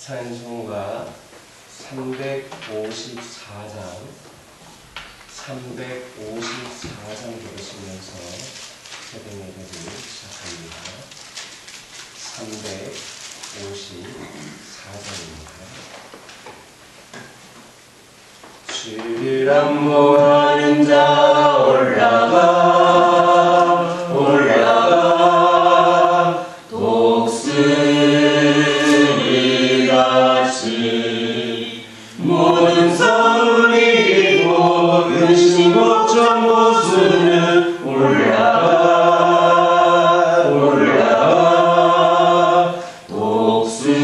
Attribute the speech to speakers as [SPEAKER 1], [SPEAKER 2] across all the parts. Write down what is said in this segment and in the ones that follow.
[SPEAKER 1] 찬송가 354장 들으시면서 새벽 예배를 시작합니다. 354장입니다. 주를 안모하는 자 올라가 독수리같이 모든 성을 이기고 근심 걱정 고수는 올라가 독수리같이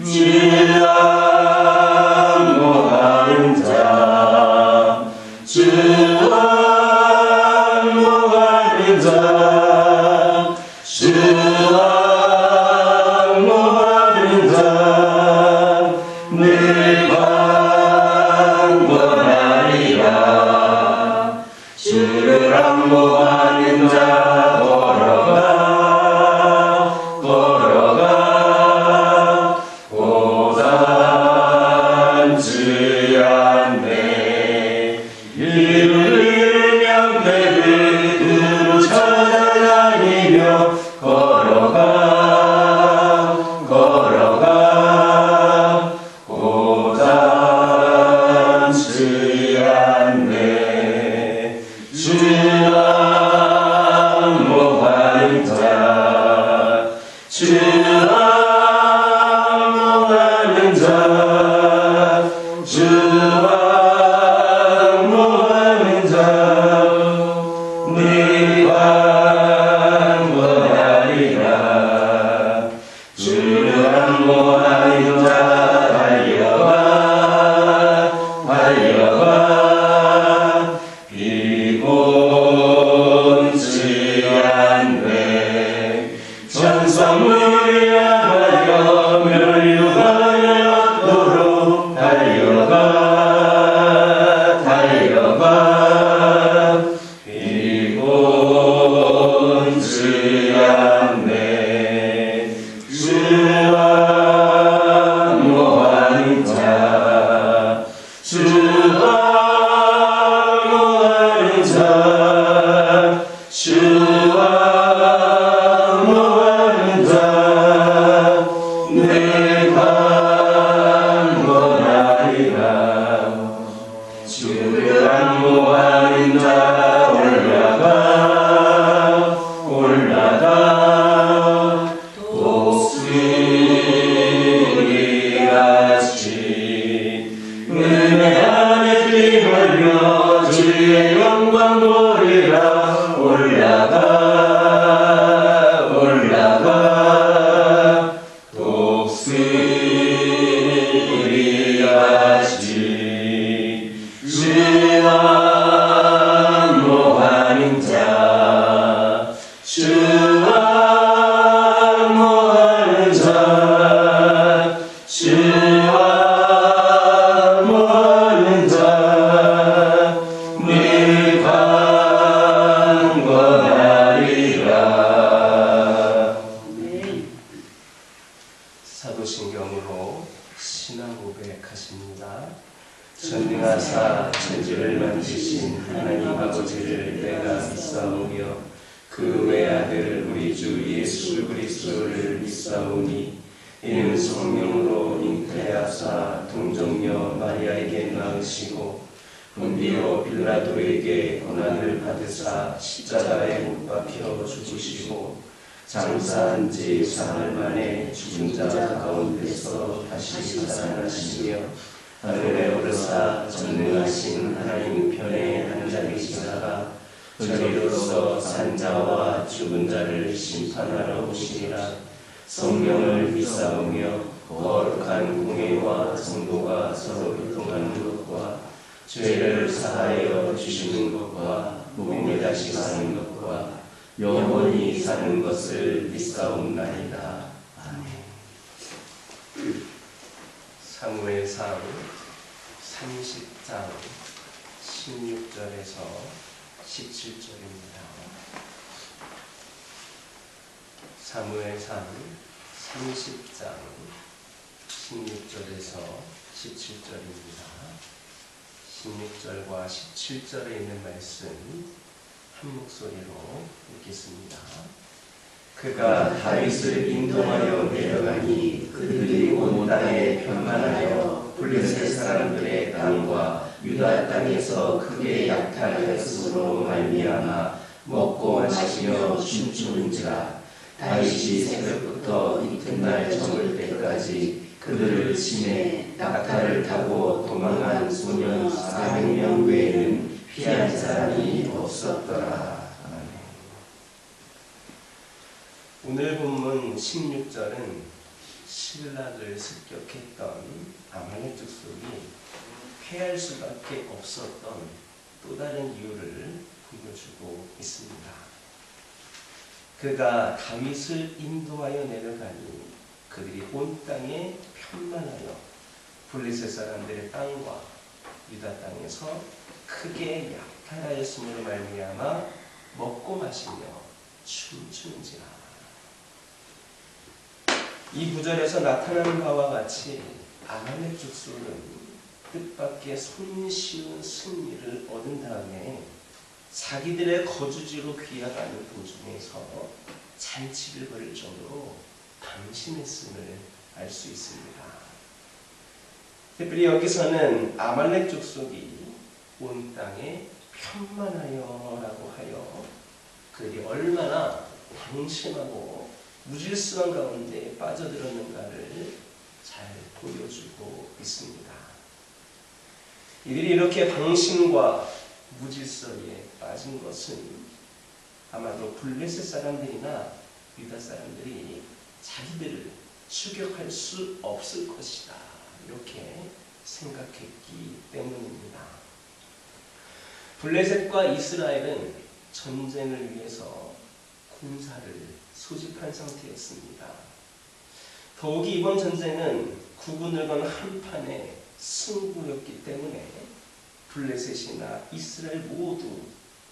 [SPEAKER 1] 주를 안모하는 자 주를 안모하는 자 걸어가 고단치 않네. 이루는 양떼를 두루 찾아다니며 걸어가 고단치 않네. 주를 안모하는 자 주를 안모하는 자 네가 구원하리라. 주를 안모하는 자 달려가 비곤치 않네. 천성물이 향하여 멸류관을 얻도록 달려가 비곤치 않네. 주를 안모하는 자 주를 안모하는 자 내가 구원하리라. 주를 안모하는 자 올라가 독수리같이 은혜 안에 피 흘려 주의 영광 보리라. 올라가 독수리같이 주를 안모하는 자 주를 안모하는 자 네가 구원하리라. 사도신경으로 신앙 고백하십니다. 전능하사 천지를 만드신 하나님 아버지를 내가 믿사오며 그 외아들 우리 주 예수 그리스도를 믿사오니 이는 성령으로 잉태하사 동정녀 마리아에게 낳으시고 본디오 빌라도에게 고난을 받으사 십자가에 못 박혀 죽으시고 장사한 지 사흘 만에 죽은 자 가운데서 다시 살아나시며 하늘에 오르사 전능하신 하나님 우편에 앉아 계시다가 저리로서 산 자와 죽은 자를 심판하러 오시리라. 성령을 믿사오며 거룩한 공회와 성도가 서로 교통하는 것과 죄를 사하여 주시는 것과 몸에 다시 사는 것과 영원히 사는 것을 믿사옵나이다. 아멘. 사무엘상 30장 16절에서 17절입니다. 사무엘상 30장 16절에서 17절입니다. 16절과 17절에 있는 말씀 한 목소리로 읽겠습니다.
[SPEAKER 2] 그가 다윗을 인도하여 내려가니 그들이 온 땅에 편만하여 블레셋 사람들의 땅과 유다 땅에서 크게 약탈하였으므로 말미암아 먹고 마시며 춤추는지라. 다윗이 새벽부터 이튿날 저물 때까지 그들을 치매 낙타를 타고 도망한 소년 400명 외에는 피한 사람이 없었더라.
[SPEAKER 1] 오늘 본문 16절은 실락을 습격했던 아말렉 족속이 패할 수밖에 없었던 또 다른 이유를 보여주고 있습니다. 그가 다윗을 인도하여 내려가니 그들이 온 땅에 편만하여 블레셋 사람들의 땅과 유다 땅에서 크게 약탈하였으므로 말미암아 먹고 마시며 춤추는지라. 이 구절에서 나타나는 바와 같이 아말렉 족속은 뜻밖의 손쉬운 승리를 얻은 다음에 자기들의 거주지로 귀향하는 도중에서 잔치를 벌일 정도로 방심했음을 알 수 있습니다. 특별히 여기서는 아말렉 족속이 온 땅에 편만하여 라고 하여 그들이 얼마나 방심하고 무질서한 가운데 빠져들었는가를 잘 보여주고 있습니다. 이들이 이렇게 방심과 무질서에 빠진 것은 아마도 블레셋 사람들이나 유다 사람들이 자기들을 추격할 수 없을 것이다, 이렇게 생각했기 때문입니다. 블레셋과 이스라엘은 전쟁을 위해서 군사를 소집한 상태였습니다. 더욱이 이번 전쟁은 국군을 건 한판의 승부였기 때문에 블레셋이나 이스라엘 모두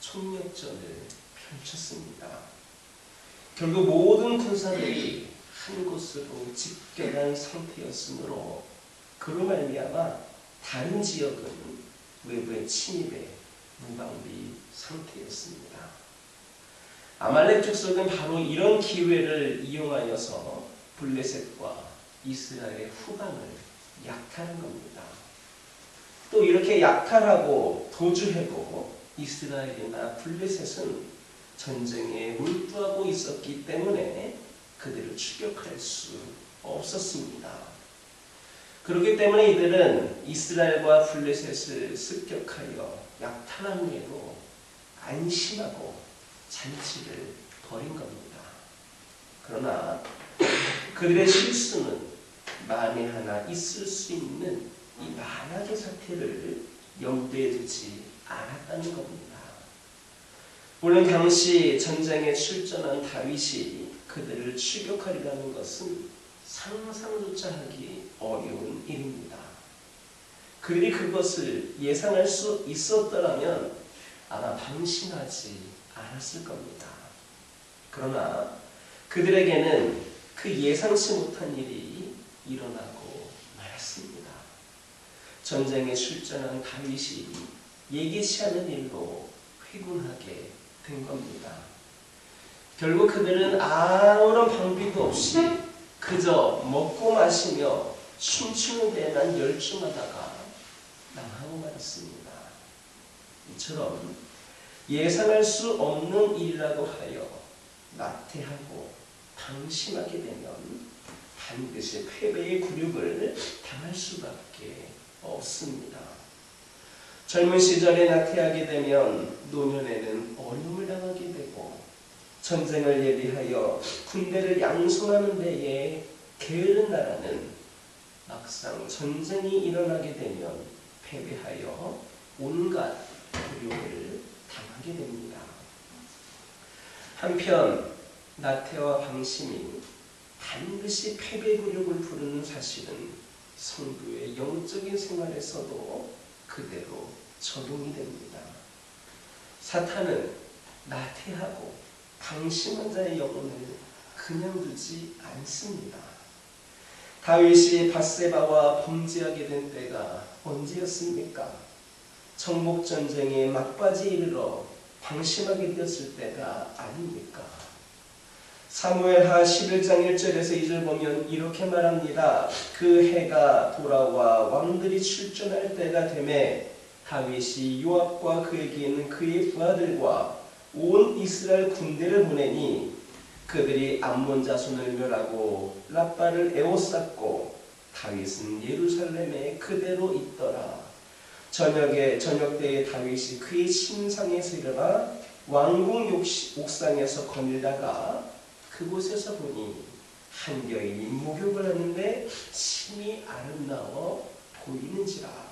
[SPEAKER 1] 총력전을 펼쳤습니다. 결국 모든 군사들이 한 곳으로 집결한 상태였으므로 그로 말미암아 다른 지역은 외부의 침입에 무방비 상태였습니다. 아말렉 족속은 바로 이런 기회를 이용하여서 블레셋과 이스라엘의 후방을 약탈한 겁니다. 또 이렇게 약탈하고 도주하고 이스라엘이나 블레셋은 전쟁에 몰두하고 있었기 때문에 그들을 추격할 수 없었습니다. 그렇기 때문에 이들은 이스라엘과 블레셋을 습격하여 약탈한 후에도 안심하고 잔치를 벌인 겁니다. 그러나 그들의 실수는 만에 하나 있을 수 있는 이 만악의 사태를 염두에 두지 않았다는 겁니다. 물론 당시 전쟁에 출전한 다윗이 그들을 추격하리라는 것은 상상조차 하기 어려운 일입니다. 그들이 그것을 예상할 수 있었더라면 아마 방심하지 않았을 겁니다. 그러나 그들에게는 그 예상치 못한 일이 일어나고 말았습니다. 전쟁에 출전한 다윗이 예기치 않은 일로 회군하게 된 겁니다. 결국 그들은 아무런 방비도 없이 그저 먹고 마시며 춤추는 데만 열중하다가 망하고 말았습니다. 이처럼 예상할 수 없는 일이라고 하여 나태하고 방심하게 되면 반드시 패배의 굴욕을 당할 수밖에 없습니다. 젊은 시절에 나태하게 되면 노년에는 어려움을 당하게 되고 전쟁을 예비하여 군대를 양성하는 데에 게으른 나라는 막상 전쟁이 일어나게 되면 패배하여 온갖 굴욕을 당하게 됩니다. 한편 나태와 방심이 반드시 패배 굴욕을 부르는 사실은 성도의 영적인 생활에서도 그대로 적용이 됩니다. 사탄은 나태하고 방심한 자의 영혼을 그냥 두지 않습니다. 다윗이 밧세바와 범죄하게 된 때가 언제였습니까? 정복전쟁의 막바지에 이르러 방심하게 되었을 때가 아닙니까? 사무엘하 11장 1절에서 2절 보면 이렇게 말합니다. 그 해가 돌아와 왕들이 출전할 때가 되매 다윗이 요압과 그에게 있는 그의 부하들과 온 이스라엘 군대를 보내니 그들이 암몬 자손을 멸하고 라빠를 에워쌌고 다윗은 예루살렘에 그대로 있더라. 저녁 때에 다윗이 그의 침상에서 일어나 왕궁 옥상에서 거닐다가 그곳에서 보니 한 여인이 목욕을 하는데 심히 아름다워 보이는지라.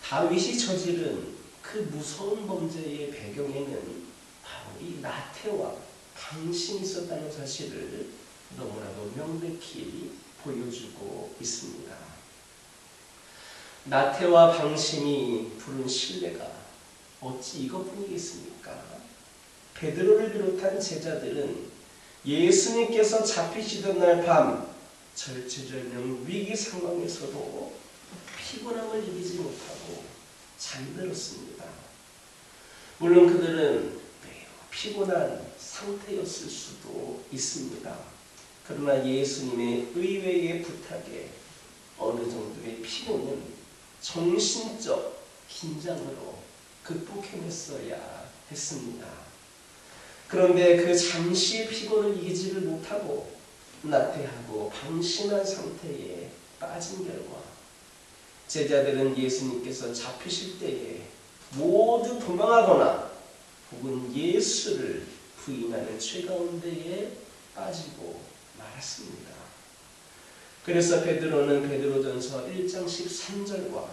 [SPEAKER 1] 다윗이 저지른 그 무서운 범죄의 배경에는 바로 이 나태와 방심이 있었다는 사실을 너무나도 명백히 보여주고 있습니다. 나태와 방심이 부른 신뢰가 어찌 이것뿐이겠습니까? 베드로를 비롯한 제자들은 예수님께서 잡히시던 날 밤 절체절명 위기 상황에서도 피곤함을 이기지 못하고 잠들었습니다. 물론 그들은 매우 피곤한 상태였을 수도 있습니다. 그러나 예수님의 의외의 부탁에 어느 정도의 피곤은 정신적 긴장으로 극복해냈어야 했습니다. 그런데 그 잠시의 피곤을 이기지를 못하고 나태하고 방심한 상태에 빠진 결과 제자들은 예수님께서 잡히실 때에 모두 도망하거나 혹은 예수를 부인하는 죄 가운데에 빠지고 말았습니다. 그래서 베드로는 베드로전서 1장 13절과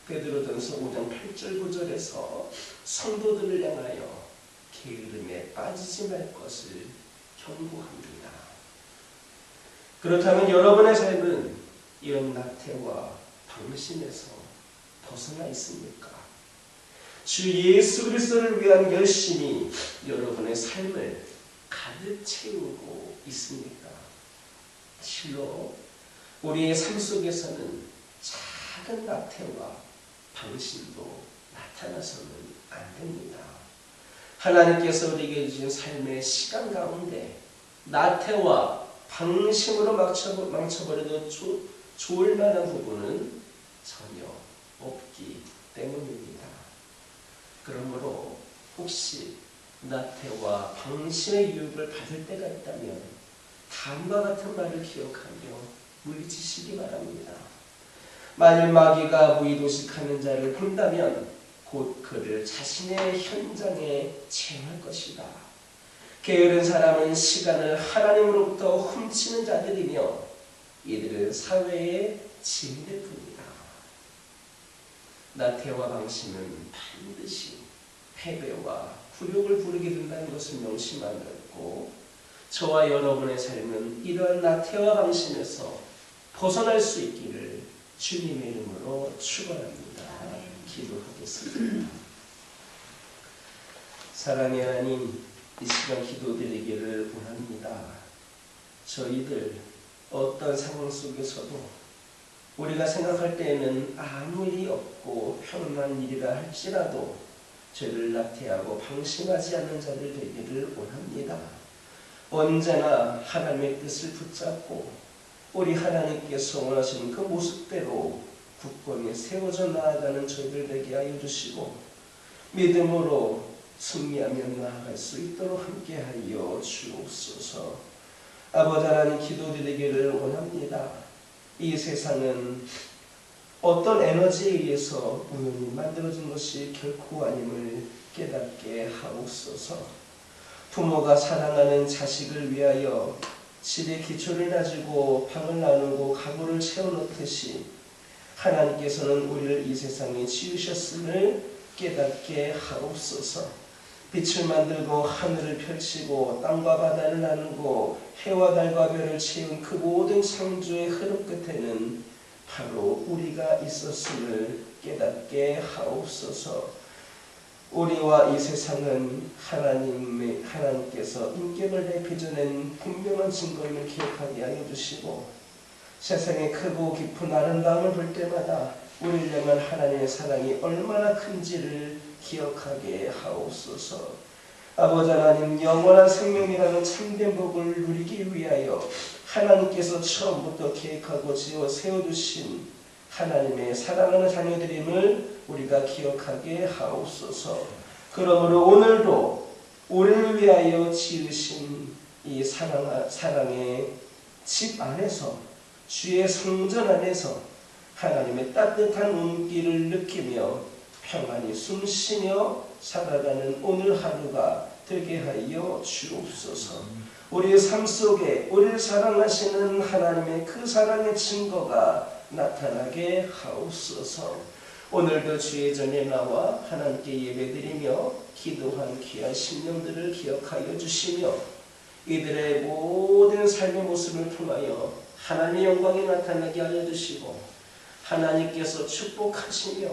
[SPEAKER 1] 베드로전서 5장 8절 9절에서 성도들을 향하여 게으름에 빠지지 말 것을 경고합니다. 그렇다면 여러분의 삶은 이런 나태와 방심에서 벗어나 있습니까? 주 예수 그리스도를 위한 열심이 여러분의 삶을 가득 채우고 있습니까? 실로 우리의 삶 속에서는 작은 나태와 방심도 나타나서는 안 됩니다. 하나님께서 우리에게 주신 삶의 시간 가운데 나태와 방심으로 망쳐버려도 좋을 만한 부분은 전혀 없기 때문입니다. 그러므로 혹시 나태와 방심의 유혹을 받을 때가 있다면 다음과 같은 말을 기억하며 물리치시기 바랍니다. 만일 마귀가 무의도식하는 자를 본다면 곧 그를 자신의 현장에 체험할 것이다. 게으른 사람은 시간을 하나님으로부터 훔치는 자들이며 이들은 사회의 짐일 뿐이다. 나태와 방심은 반드시 패배와 굴욕을 부르게 된다는 것을 명심하고 저와 여러분의 삶은 이러한 나태와 방심에서 벗어날 수 있기를 주님의 이름으로 축원합니다. 기도하겠습니다. 사랑의 하나님, 이 시간 기도드리기를 원합니다. 저희들 어떤 상황 속에서도 우리가 생각할 때에는 아무 일이 없고 평온한 일이라 할지라도 죄를 나태하고 방심하지 않는 자들 되기를 원합니다. 언제나 하나님의 뜻을 붙잡고 우리 하나님께서 원하시는 그 모습대로 굳건히 세워져 나아가는 저희들 되게 하여 주시고 믿음으로 승리하며 나아갈 수 있도록 함께하여 주옵소서. 아버지 하나님, 기도드리기를 원합니다. 이 세상은 어떤 에너지에 의해서 우연히 만들어진 것이 결코 아님을 깨닫게 하옵소서. 부모가 사랑하는 자식을 위하여 집의 기초를 다지고 방을 나누고 가구를 채워놓듯이 하나님께서는 우리를 이 세상에 지으셨음을 깨닫게 하옵소서. 빛을 만들고 하늘을 펼치고 땅과 바다를 나누고 해와 달과 별을 채운 그 모든 창조의 흐름 끝에는 바로 우리가 있었음을 깨닫게 하옵소서. 우리와 이 세상은 하나님께서 인격을 내비춰낸 분명한 증거임을 기억하게 하여 주시고, 세상의 크고 깊은 아름다움을 볼 때마다 우리를 향한 하나님의 사랑이 얼마나 큰지를 기억하게 하옵소서. 아버지 하나님, 영원한 생명이라는 참된 복을 누리기 위하여 하나님께서 처음부터 계획하고 지어 세워두신 하나님의 사랑하는 자녀들임을 우리가 기억하게 하옵소서. 그러므로 오늘도 우리를 위하여 지으신 이 사랑의 집 안에서, 주의 성전 안에서 하나님의 따뜻한 온기를 느끼며 평안히 숨쉬며 살아가는 오늘 하루가 되게 하여 주옵소서. 우리의 삶 속에 우리를 사랑하시는 하나님의 그 사랑의 증거가 나타나게 하옵소서. 오늘도 주의 전에 나와 하나님께 예배드리며 기도한 귀한 심령들을 기억하여 주시며, 이들의 모든 삶의 모습을 통하여 하나님의 영광이 나타나게 하여 주시고, 하나님께서 축복하시며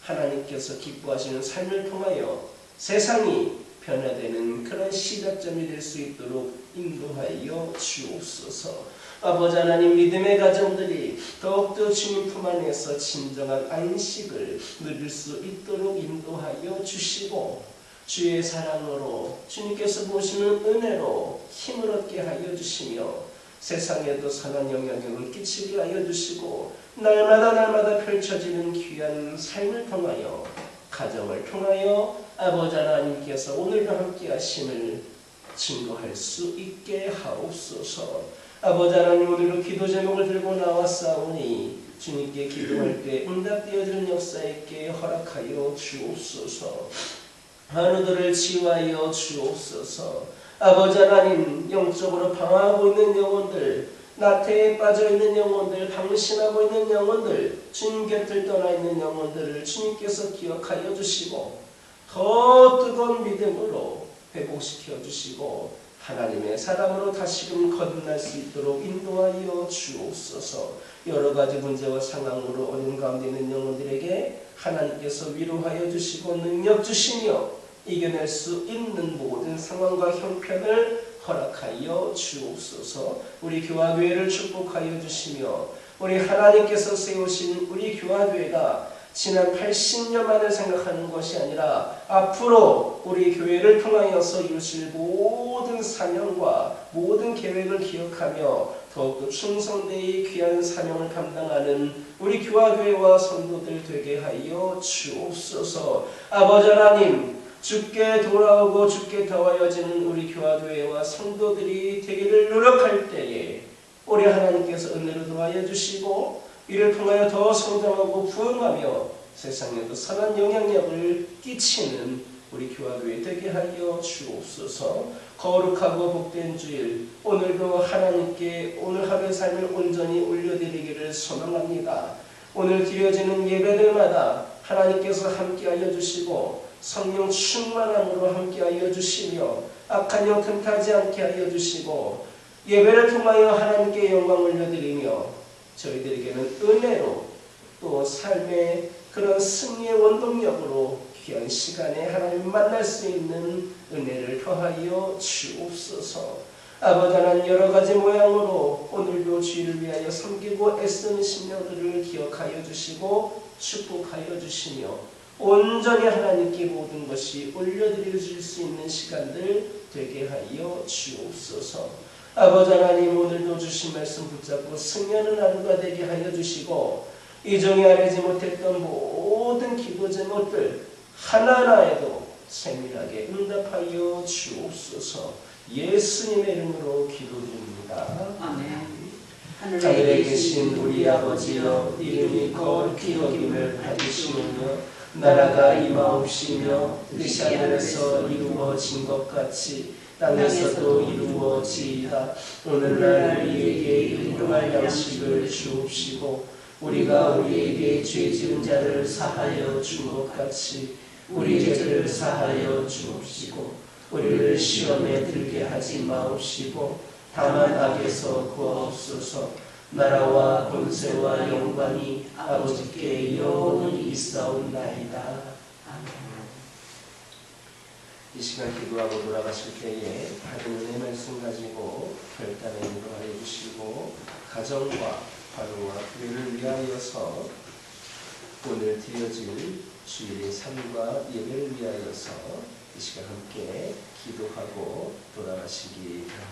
[SPEAKER 1] 하나님께서 기뻐하시는 삶을 통하여 세상이 변화되는 그런 시작점이 될 수 있도록 인도하여 주옵소서. 아버지 하나님, 믿음의 가정들이 더욱더 주님 품 안에서 진정한 안식을 누릴 수 있도록 인도하여 주시고, 주의 사랑으로 주님께서 보시는 은혜로 힘을 얻게 하여 주시며, 세상에도 선한 영향력을 끼치게 하여 주시고, 날마다 펼쳐지는 귀한 삶을 통하여, 가정을 통하여 아버지 하나님께서 오늘도 함께 하심을 증거할 수 있게 하옵소서. 아버지 하나님, 오늘도 기도 제목을 들고 나왔사오니 주님께 기도할 때 응답되어지는 역사 있게 허락하여 주옵소서. 하늘들을 치유하여 주옵소서. 아버지 하나님, 영적으로 방황하고 있는 영혼들, 나태에 빠져있는 영혼들, 방심하고 있는 영혼들, 주님 곁을 떠나 있는 영혼들을 주님께서 기억하여 주시고 더 뜨거운 믿음으로 회복시켜 주시고 하나님의 사랑으로 다시금 거듭날 수 있도록 인도하여 주옵소서. 여러 가지 문제와 상황으로 어려운 가운데 있는 영혼들에게 하나님께서 위로하여 주시고 능력 주시며 이겨낼 수 있는 모든 상황과 형편을 허락하여 주옵소서. 우리 교화교회를 축복하여 주시며, 우리 하나님께서 세우신 우리 교화교회가 지난 80년만을 생각하는 것이 아니라 앞으로 우리 교회를 통하여서 이루실 모든 사명과 모든 계획을 기억하며 더욱더 충성되이 귀한 사명을 감당하는 우리 교화교회와 성도들 되게 하여 주옵소서. 아버지 하나님, 주께 돌아오고 주께 더하여지는 우리 교화교회와 성도들이 되기를 노력할 때에 우리 하나님께서 은혜로 도와여 주시고 이를 통하여 더 성장하고 부흥하며 세상에도 선한 영향력을 끼치는 우리 교화교회 되게 하여 주옵소서. 거룩하고 복된 주일, 오늘도 하나님께 오늘 하루의 삶을 온전히 올려드리기를 소망합니다. 오늘 드려지는 예배들마다 하나님께서 함께하여 주시고 성령 충만함으로 함께하여 주시며 악한 영 틈타지 않게 하여 주시고 예배를 통하여 하나님께 영광 올려드리며 저희들에게는 은혜로 또 삶의 그런 승리의 원동력으로 귀한 시간에 하나님 만날 수 있는 은혜를 더하여 주옵소서. 아버지 하나님, 여러 가지 모양으로 오늘도 주의를 위하여 섬기고 애쓰는 심령들을 기억하여 주시고 축복하여 주시며 온전히 하나님께 모든 것이 올려드릴 수 있는 시간들 되게 하여 주옵소서. 아버지 하나님, 오늘도 주신 말씀 붙잡고 승리하는 하루가 되게 하여 주시고 이 종이 아뢰지 못했던 모든 기도 제목들 하나하나에도 세밀하게 응답하여 주옵소서. 예수님의 이름으로 기도드립니다.
[SPEAKER 3] 아멘.
[SPEAKER 1] 하늘에 계신 우리 아버지여, 이름이 거룩히 여김을 받으시오며 나라가 임하옵시며 뜻이 하늘에서 이루어진 것 같이 땅에서도 이루어지이다. 오늘날 우리에게 일용할 양식을 주옵시고 우리가 우리에게 죄 지은 자를 사하여 준 것 같이 우리 죄를 사하여 주옵시고 우리를 시험에 들게 하지 마옵시고 다만 악에서 구하옵소서. 나라와 권세와 영광이 아버지께 영원히 있사옵나이다. 아멘. 이 시간 기도하고 돌아가실 때에 하나님 은혜 말씀 가지고 결단에 인도하여 주시고 가정과 가정과 교회를 위하여서 오늘 드려질 주일의 삶과 예배를 위하여서 이 시간 함께 기도하고 돌아가시기 바랍니다.